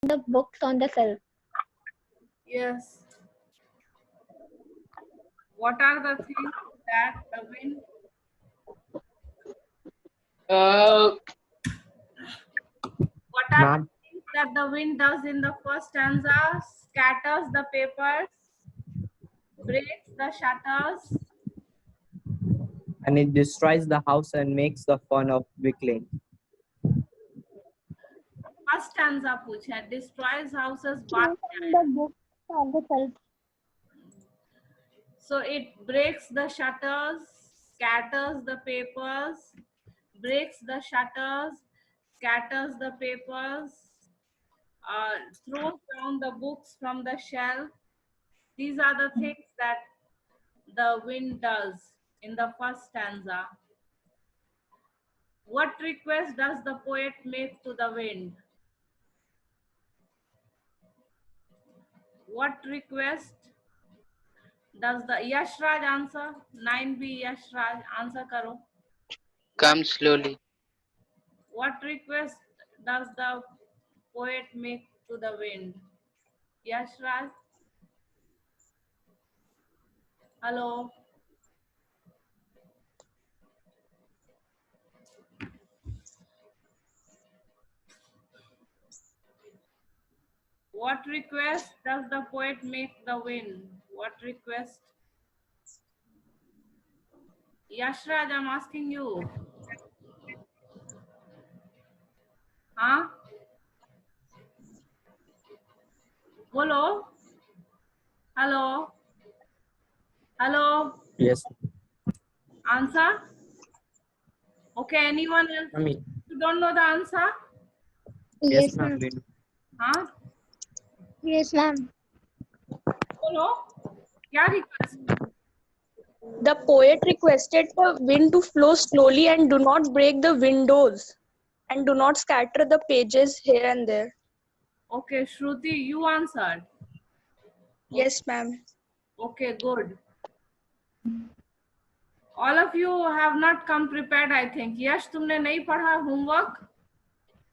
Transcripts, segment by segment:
the books on the shelf. Yes. What are the things that the wind Uh, what are Ma'am. the things that the wind does in the first stanza? Scatters the papers, breaks the shutters. And it destroys the house and makes the fun of weakling. First stanza पूछा, destroys houses but The books on the shelf. so it breaks the shutters, scatters the papers, breaks the shutters, scatters the papers, throws down the books from the shelf. These are the things that the wind does in the first stanza. What request does the poet make to the wind? What request does the Yashraj answer? 9B Yashraj answer karo. come slowly. What request does the poet make to the wind? Yashraj? Hello? What request does the poet make the wind? What request? Yashraj, I'm asking you. Huh? Bolo? Hello? Hello? Yes. Answer? Okay, anyone else? I mean, You don't know the answer? yes, Yes, ma'am. ma'am. Huh? Yes, ma'am. Bolo? Kya request? The poet requested the wind to flow slowly and do not break the windows and do not scatter the pages here and there. Okay, Shruti, you answered. Yes, ma'am. Okay, good. All of you have not come prepared, I think. Yash, तुमने नहीं पढ़ा homework?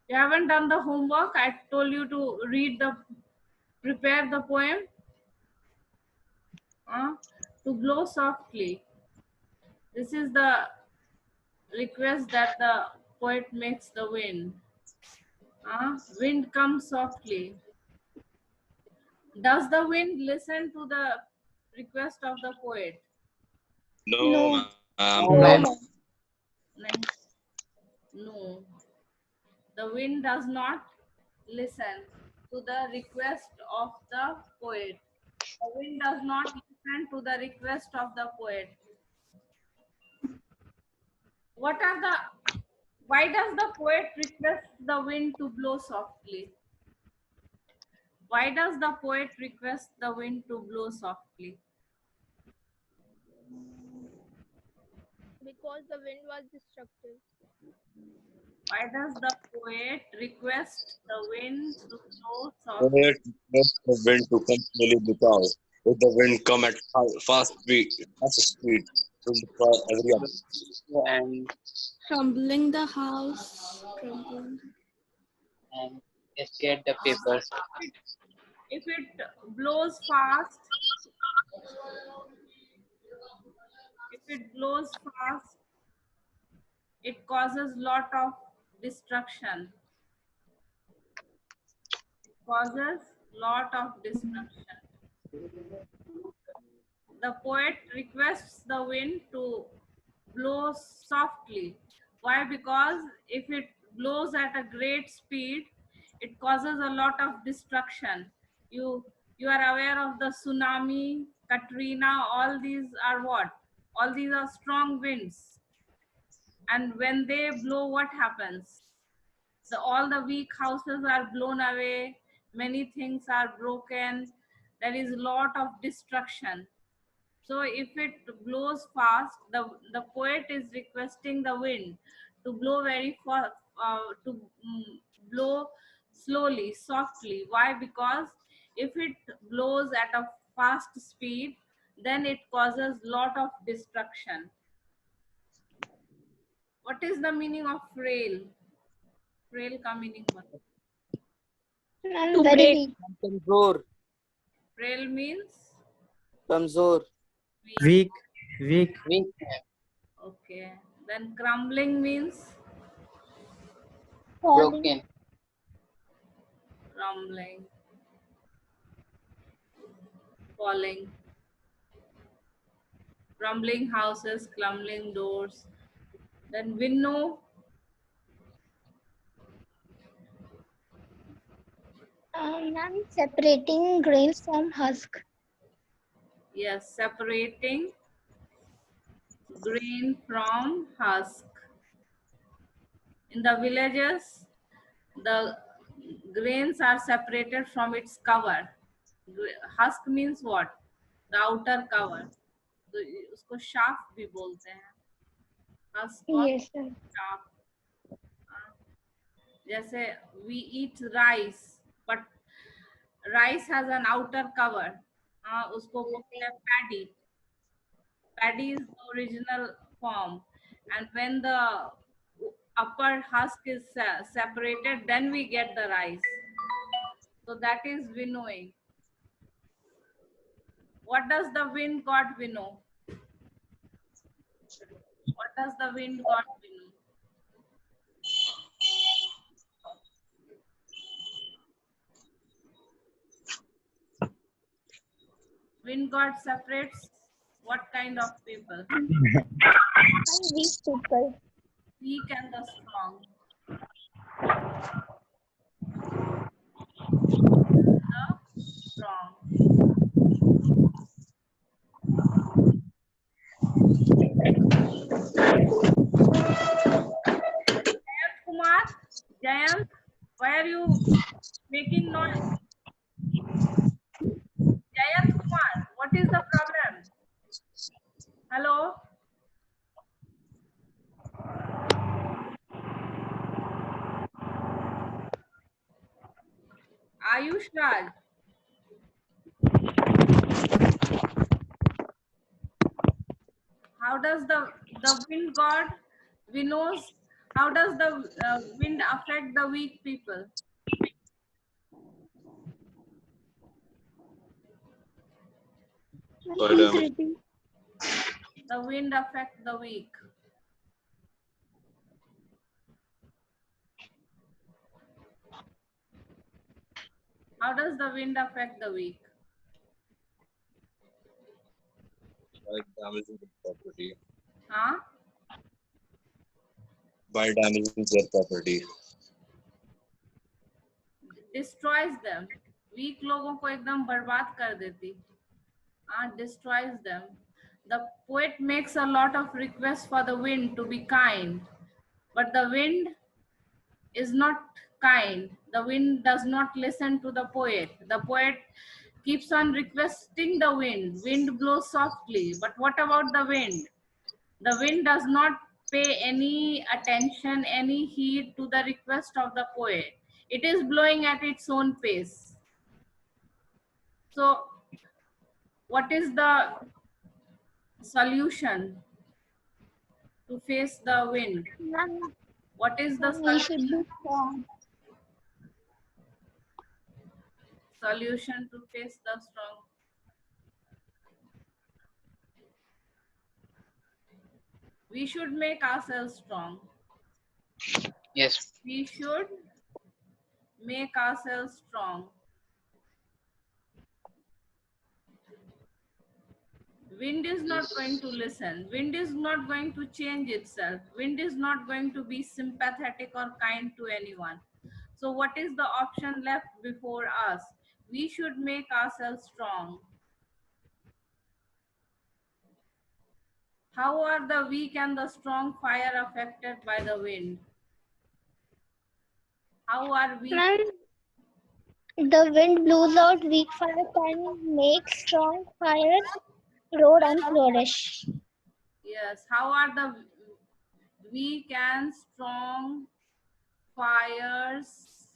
You haven't done the homework. I told you to prepare the poem. To blow softly. This is the request that the poet makes the wind. Wind comes softly. Does the wind listen to the request of the poet? No. ma'am. No, ma'am. Nahin. No. The wind does not listen to the request of the poet. The wind does not listen to the request of the poet. Why does the poet request the wind to blow softly? Why does the poet request the wind to blow softly? Because the wind was destructive. Why does the poet request the wind to blow softly? Poet requests the wind to come slowly because if the wind come at fast speed, it will destroy everyone. And Crumbling the house. Crumbling. and scared the papers. If it blows fast, it causes lot of destruction. The poet requests the wind to blow softly. Why? Because if it blows at a great speed, it causes a lot of destruction. You are aware of the tsunami, Katrina, all these are what? All these are strong winds. And when they blow, what happens? All the weak houses are blown away, many things are broken, there is a lot of destruction. So if it blows fast, the poet is requesting the wind to blow blow slowly, softly. Why? Because if it blows at a fast speed, then it causes lot of destruction. What is the meaning of frail? Frail ka meaning what? Ma'am, To very break. weak. कमजोर Frail means कमजोर weak. Weak. Weak. Okay. Then crumbling means Falling. Broken. crumbling, falling, crumbling houses, crumbling doors. Then winnow, Ma'am, separating grains from husk. yes, separating grain from husk. In the villages, the grains are separated from its cover. Husk means what? The outer cover. तो उसको shaft भी बोलते हैं. Husk और Yes, sir. shaft. जैसे we eat rice, but rice has an outer cover. उसको बोलते हैं paddy. Paddy is the original form, and when the upper husk is separated, then we get the rice. So that is winnowing. What does the wind god winnow? What does the wind god winnow? Wind god separates what kind of people? Ma'am, weak people. Weak and the strong. The strong. Jayant Kumar, Jayant, why are you making noise? Jayant Kumar, what is the problem? Hello? Ayush Raj. How does the wind god winnows? How does the wind affect the weak people? By Please damage. repeat. The wind affect the weak. How does the wind affect the weak? By damaging the property. Huh? By damaging their property. Destroys them. Weak लोगों को एकदम बर्बाद कर देती. Destroys them. The poet makes a lot of requests for the wind to be kind, but the wind is not kind. The wind does not listen to the poet. The poet keeps on requesting the wind. Wind blows softly, but what about the wind? The wind does not pay any attention, any heed to the request of the poet. It is blowing at its own pace. So, what is the solution to face the wind? Ma'am, What is the we should be solution to face the storm? We should make ourselves strong. Yes. We should make ourselves strong. Wind is not going to listen. Wind is not going to change itself. Wind is not going to be sympathetic or kind to anyone. So what is the option left before us? We should make ourselves strong. How are the weak and the strong fire affected by the wind? How are we? Ma'am, the wind blows out weak fire can make strong fires grow and flourish. Yes, how are the weak and strong fires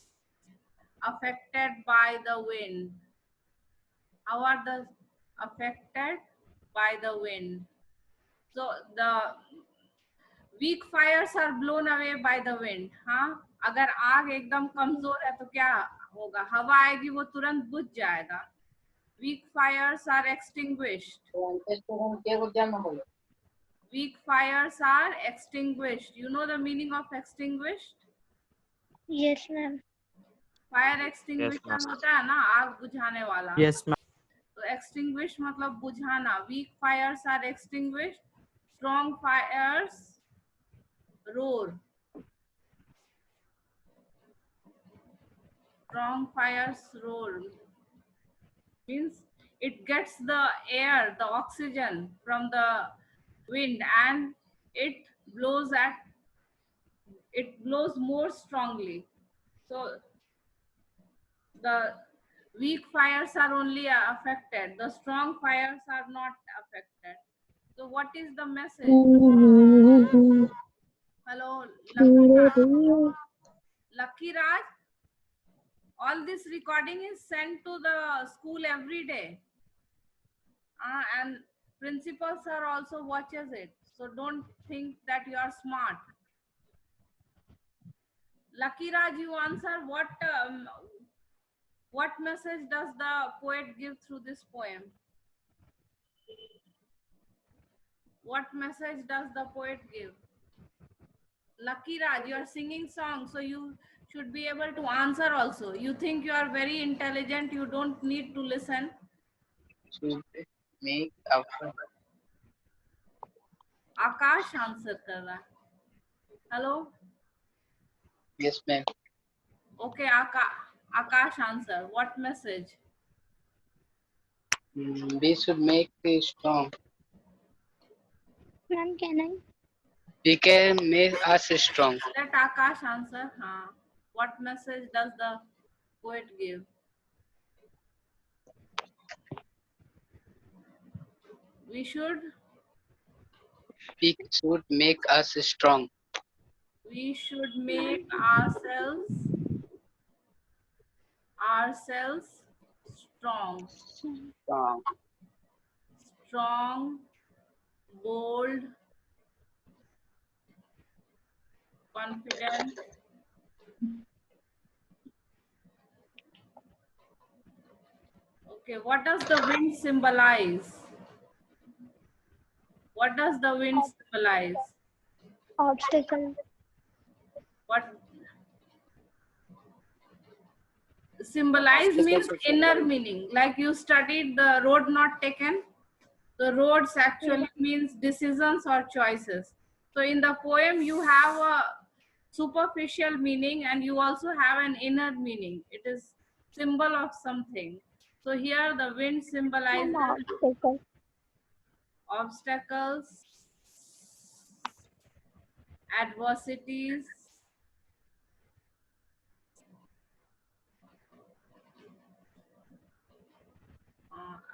affected by the wind? How are the affected by the wind? So the weak fires are blown away by the wind. हाँ, अगर आग एकदम कमजोर है तो क्या होगा, हवा आएगी वो तुरंत बुझ जाएगा. Weak fires are extinguished. Weak fires are extinguished. You know the meaning of extinguished? Yes, ma'am. Fire extinguisher होता है ना, आग बुझाने वाला. Yes, ma'am. तो extinguish मतलब बुझाना. Weak fires are extinguished. Strong fires roar. Strong fires roar means it gets the air, the oxygen from the wind, and it blows more strongly. So the weak fires are only affected. The strong fires are not affected. So what is the message? Hello, Lucky Raj. All this recording is sent to the school every day. And principal sir also watches it. So don't think that you are smart. Lucky Raj, you answer what message does the poet give through this poem? What message does the poet give? Lucky Raj, you are singing songs, so you should be able to answer also. You think you are very intelligent, you don't need to listen. Should make after. Akash answer kar raha hai. Hello? Yes, ma'am. Okay, Akash answer. What message? We should make it strong. Ma'am, can I? We can make us strong. Let Akash answer. What message does the poet give? We should We should make us strong. make ourselves strong. Strong, bold, confident. Okay, what does the wind symbolize? What does the wind symbolize? Obstacle. What symbolize means inner meaning. Like you studied the road not taken. The roads actually means decisions or choices. So in the poem, you have a superficial meaning and you also have an inner meaning. It is symbol of something. So here the wind symbolizes Obstacle. obstacles, adversities,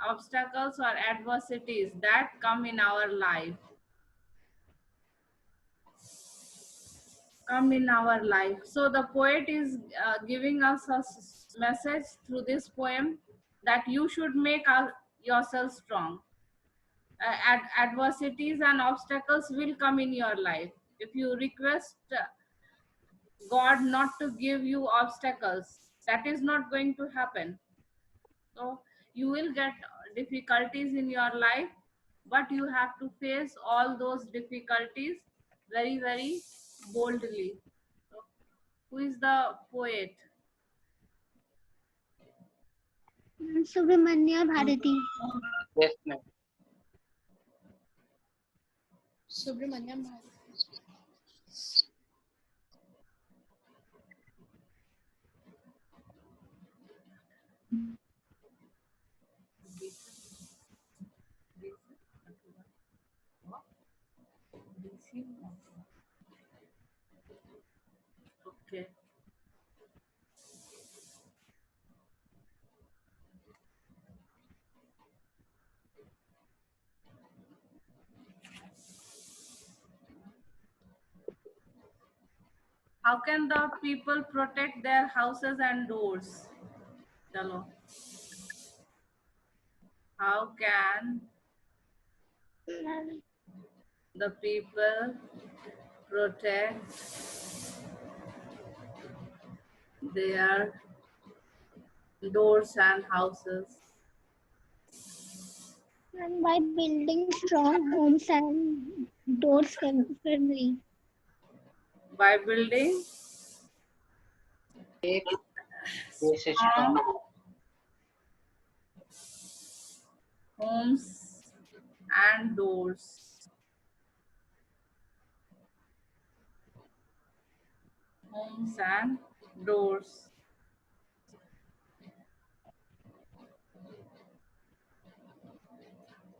obstacles or adversities that come in our life. So the poet is giving us a message through this poem that you should make yourself strong. Adversities and obstacles will come in your life. If you request God not to give you obstacles, that is not going to happen. So you will get difficulties in your life, but you have to face all those difficulties very, very boldly. So, who is the poet? Subramanya Bharati. Yes, ma'am. Subramanyam Bharati. Okay. How can the people protect their houses and doors? Chalo. How can the people protect their doors and houses. And by building strong homes and doors firmly. By building Make us strong. homes and doors. Homes and doors.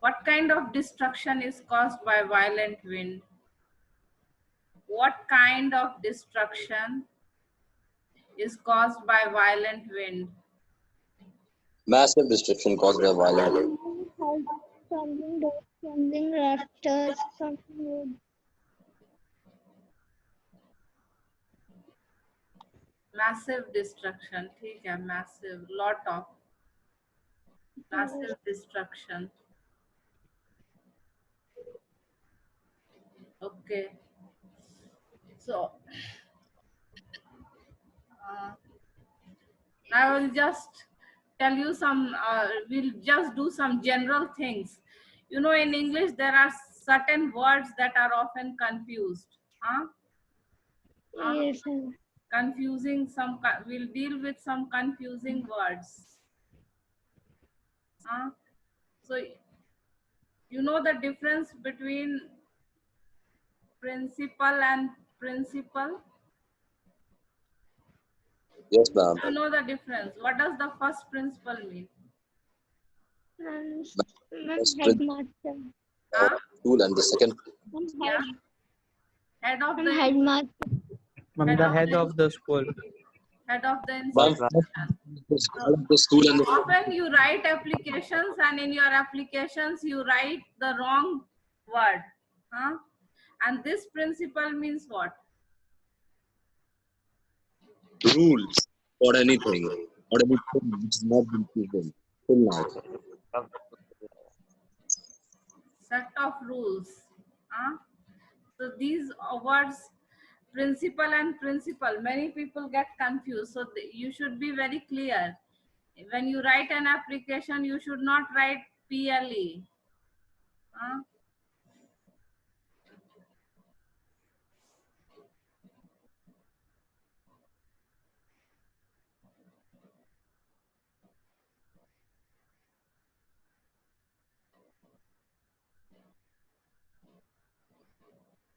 What kind of destruction is caused by violent wind? What kind of destruction is caused by violent wind? Massive destruction caused by violent. Crumbling doors, crumbling rafters, crumbling wood. Massive destruction. ठीक है, massive, lot of massive destruction. Okay. So I will just tell you some, we'll just do some general things. You know, in English, there are certain words that are often confused. Yes, sir. Confusing, we'll deal with some confusing words. So, you know the difference between principal and principal? Yes, ma'am. You know the difference. What does the first principal mean? And First headmaster. School and the second. Yeah. Head of And the headmaster. I'm the head of the school. head of the Ma'am, institution. the school and the Often you write applications, and in your applications you write the wrong word. And this principle means what? rules or anything or anything which is not been proven till now. Set of rules. So these words, principal and principal, many people get confused. So you should be very clear. When you write an application, you should not write PLE.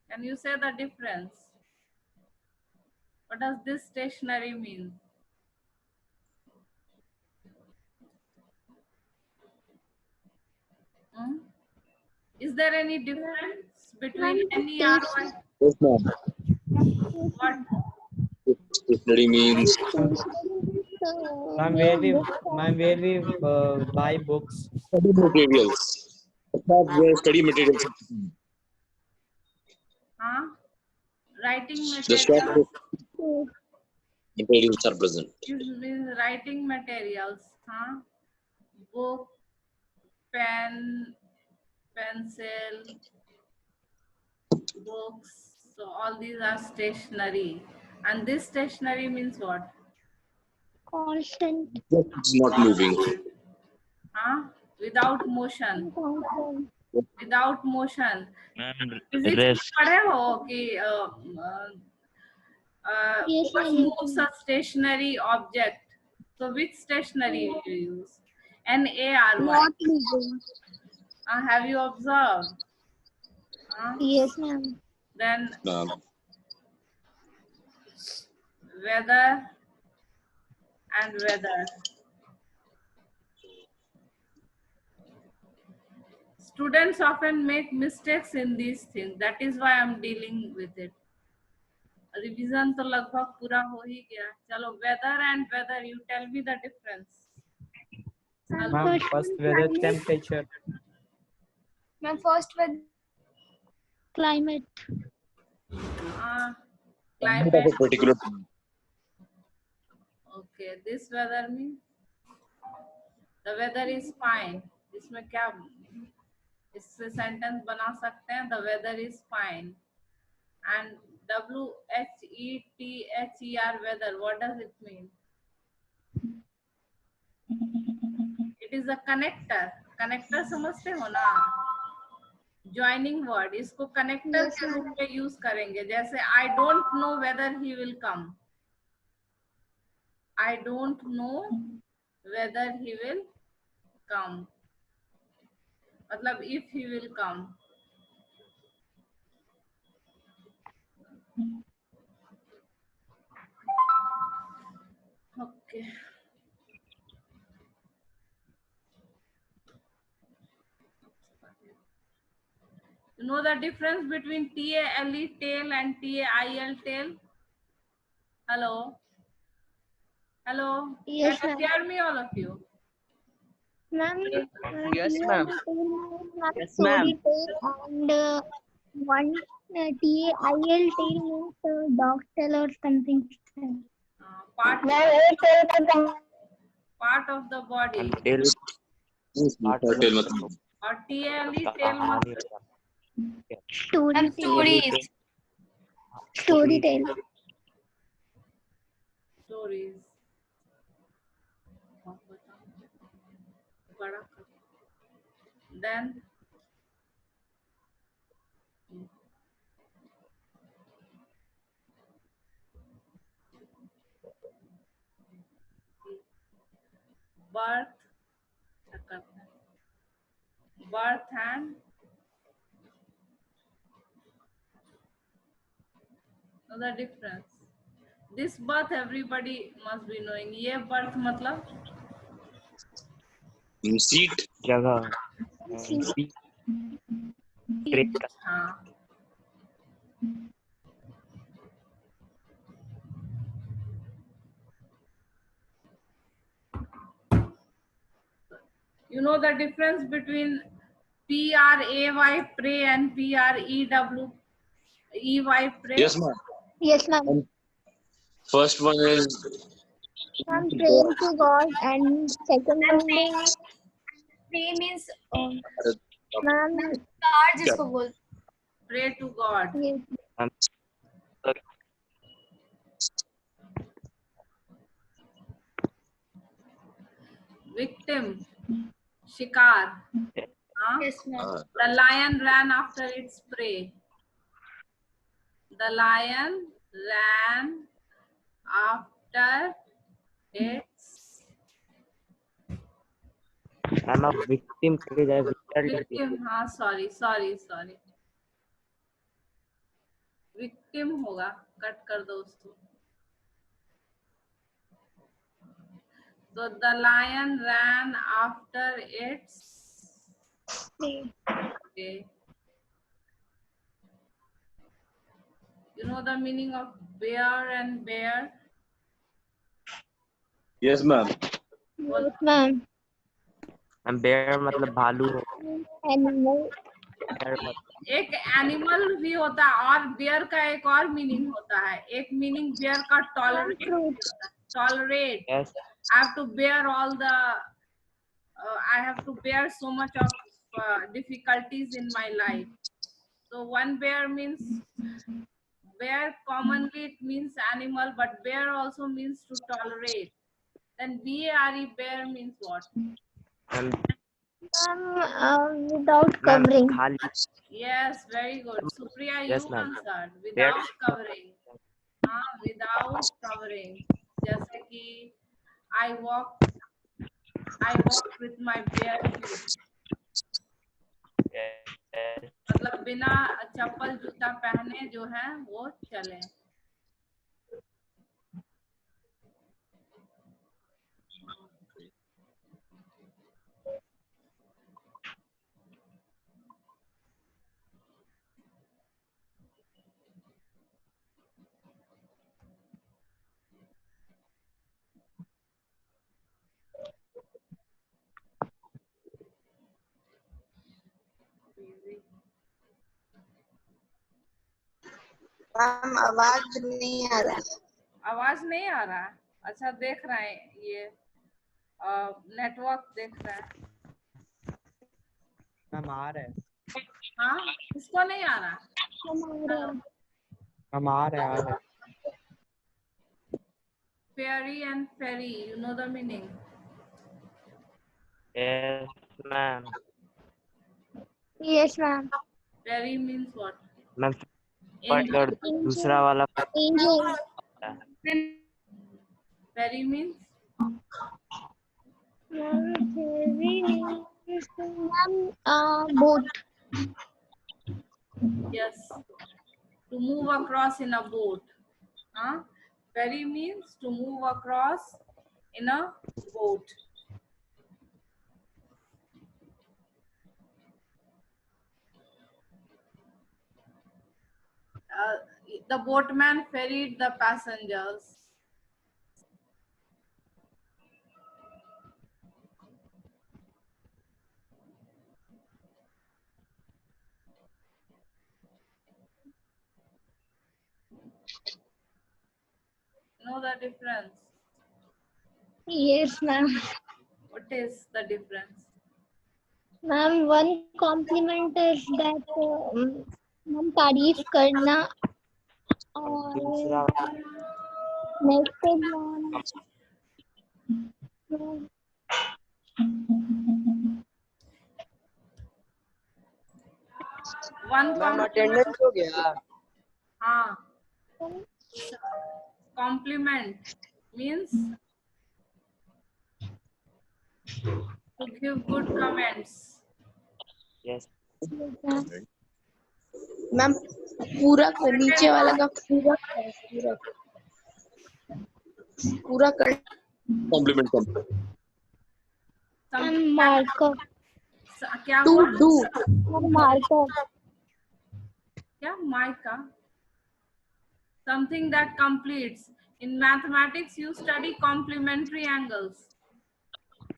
Can you say the difference? What does this stationery mean? Is there any difference between NERY? Yes, ma'am. What? Stationery means Ma'am, where we buy books. study materials. Where study materials. Writing The shop materials. materials are present. This means writing materials. Book, pen, pencil, books. So all these are stationery. And this stationery means what? Constant. It's not moving. Without motion. Without motion. Physics Rest. पढ़े हो कि Yes, what ma'am. moves a stationary object? So which stationery you use? NARY. Not moving. Have you observed? Yes, ma'am. Then Ma'am. weather and weather. Students often make mistakes in these things. That is why I'm dealing with it. Revision तो लगभग पूरा हो ही गया. चलो, weather and weather. You tell me the difference. Ma'am, first weather temperature. Ma'am, first with climate. Climate. Of a particular. Okay, this weather means the weather is fine. इसमें क्या इससे sentence बना सकते हैं? The weather is fine. And WHETHER weather, what does it mean? It is a connector. Connector समझते हो ना, joining word. इसको कनेक्टर Yes, के रूप ma'am. में यूज करेंगे. जैसे I don't know whether he will come. I don't know whether he will come, मतलब if he will come. Okay. You know the difference between TALE tail and TAIL tail? Hello? Hello? Yes, Can ma'am. you hear me, all of you? Ma'am, Yes, TAL ma'am. means Yes, story ma'am. tail, and one TAIL tail means dog tail or something. Part of the body. And tail part of Tail the मतलब और TALE tail कहानी मतलब होता है. Story tail. Stories. Story tail. stories. बड़ा कर. Then birth, birth and know the difference. This birth everybody must be knowing. ये birth मतलब seat. जगह. See. हाँ. You know the difference between PRAY pray and PREWEY pray? Yes, ma'am. Yes, ma'am. First one is I'm praying to God, and second one is Pray means ma'am. Car जिसको बोल. Pray to God. Yes. Victim, shikar. Huh? Yes, ma'am. The lion ran after its prey. The lion ran after its I'm a victim के जाए victor victim. हाँ, sorry. Victim होगा, cut कर दो उसको. So the lion ran after its prey. You know the meaning of bear and bear? yes, ma'am. Yes, ma'am. And bear मतलब भालू हो. Animal. Bear मतलब एक एनिमल भी होता है और बेयर का एक और मीनिंग होता है. एक मीनिंग बेयर का टॉलरेट होता है. Tolerate. yes. I have to bear all the I have to bear so much of difficulties in my life. So one bear means bear, commonly it means animal, but bear also means to tolerate. Then BARE bear means what? And Ma'am, without ma'am covering. खाली. Yes, very good. Supriya, Yes, you ma'am. answered Bear. without covering. Without covering. जैसे कि I walk with my bare feet. Yes. मतलब बिना चप्पल जूता पहने जो है वो चले. मैम आवाज नहीं आ रहा. आवाज नहीं आ रहा. अच्छा, देख रहे हैं ये नेटवर्क देख रहा है. हम आ रहे हैं. हाँ, इसको नहीं आ रहा. हम आ रहे हैं. Fairy and ferry, you know the meaning? Yes, ma'am. Yes, ma'am. Fairy means what? Ma'am Angel. और दूसरा वाला Angel. Fairy means Ma'am, fairy means ma'am, boat. yes, to move across in a boat. Huh? Ferry means to move across in a boat. The boatman ferried the passengers. Know the difference? Yes, ma'am. What is the difference? Ma'am, one compliment is that ma'am तारीफ करना और दूसरा next is ma'am One ma'am compliment. Attendance हो गया हाँ. Compliment means to give good comments. Yes ma'am पूरा कर नीचे वाला का पूरा पूरा पूरा कर Compliment. ma'am marker क्या टू हुआ? डू ma'am marker क्या mica? Something that completes. In mathematics, you study complementary angles.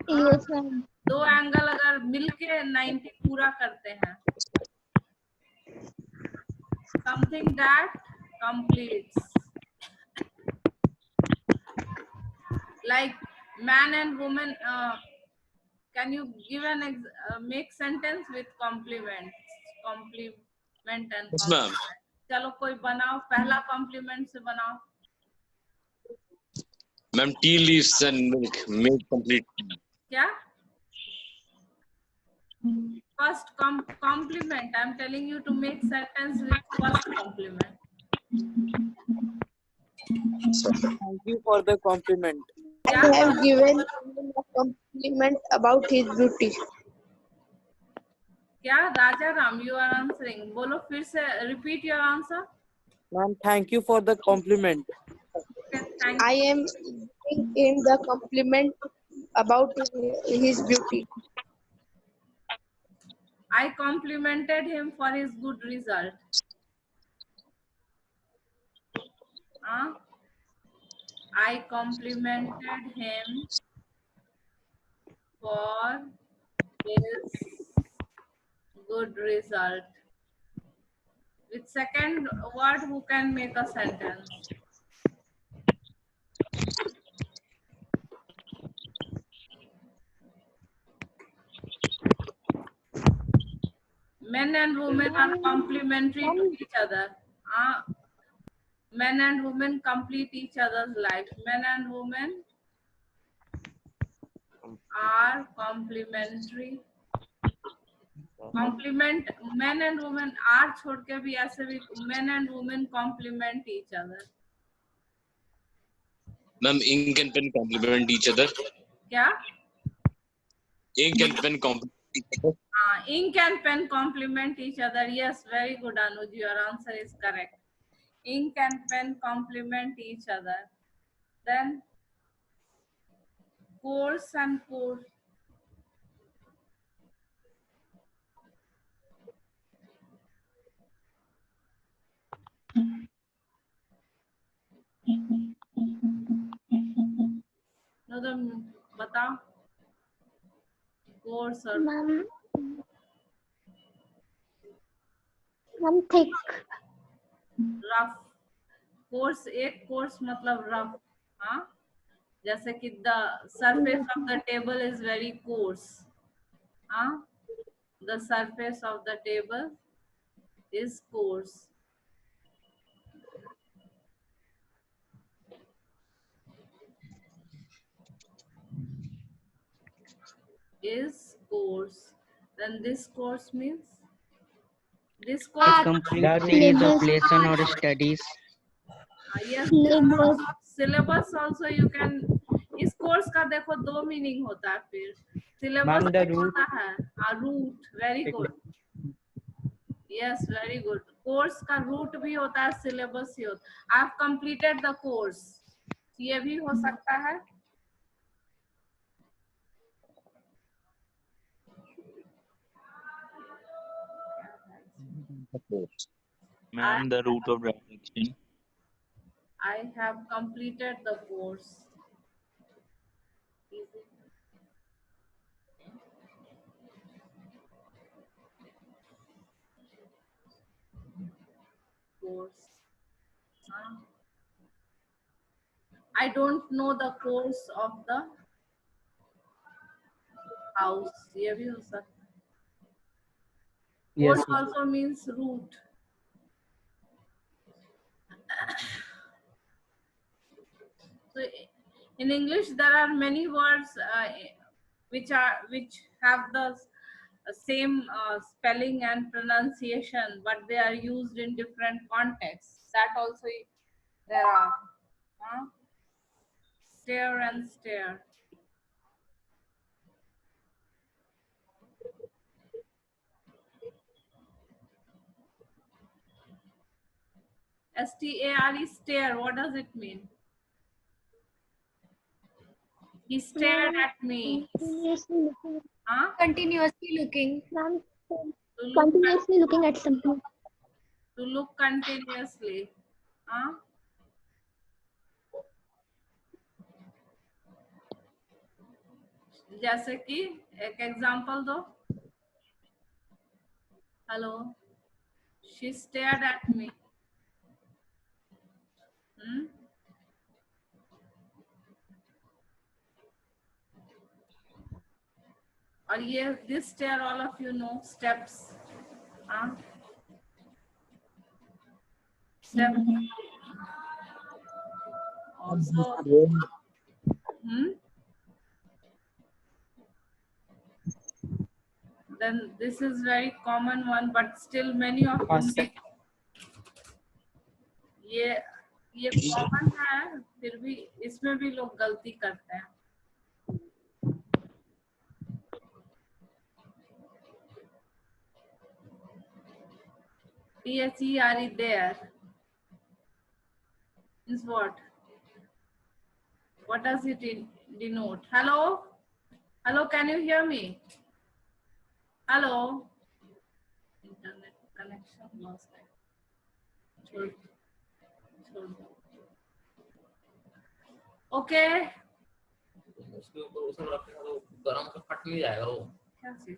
yes ma'am दो एंगल अगर मिलके 90 पूरा करते हैं. Something that completes. Like man and woman. Can you give make sentence with compliments? Compliment and Yes, ma'am. compliment. चलो कोई बनाओ. पहला compliment से बनाओ. Ma'am, tea leaves and milk make complete tea. क्या? First compliment. I'm telling you to make sentence with first compliment. Thank you for the compliment I have given him a compliment about his beauty. क्या? राजा Ram, you are answering. बोलो फिर से. Repeat your answer. Ma'am thank you for the compliment Okay, thank I am giving him the compliment about his beauty. I complimented him for his good result. I complimented him for his good result. With second word, who can make a sentence? Men and women are complementary to each other. Men and women complete each other's life. Men and women are complementary. Complement. Men and women are छोड़ के भी ऐसे भी men and women complement each other. Ma'am, ink and pen complement each other. क्या? Ink and pen complement each other. Ink and pen complement each other. Yes, very good, Anuj. Your answer is correct. Ink and pen complement each other. Then course and course. No, the बताओ. Course और ma'am thick rough. Course एक course मतलब rough. हाँ. जैसे कि the surface of the table is very coarse. The surface of the table is coarse. is course. Then this course means this course. Complete The series of Syllabus. lesson or studies. Yes, Syllabus. syllabus also you can. इस course का देखो दो meaning होता है फिर syllabus Ma'am, the root. होता है root very good yes very good course का रूट भी होता है सिलेबस ही होता है I have completed the course ये भी हो सकता है Ma'am, the root of direction. I have completed the course. Course. I don't know the course of the house. ये भी हो सकता है. Yes. Course also means route. So in English there are many words which have the same spelling and pronunciation, but they are used in different contexts. That also there are. Stare and stare. S-T-A-R-E, stare. What does it mean? He stared at me. Continuously looking. Huh? Continuously looking. Ma'am, To look, continuously looking at something. to look continuously. Huh? जैसे कि एक example दो. Hello. She stared at me. और ये this stare all of you know steps. Step. Also. Then this is very common one, but still many of you ये common है, फिर भी इसमें भी लोग गलती करते हैं. T-H-E-R-E, there is what? What does it denote? Hello? Hello, can you hear me? Hello? Internet connection lost. Okay. उसके ऊपर उसे रखेगा तो गरम तो फट नहीं जाएगा वो. क्या चीज?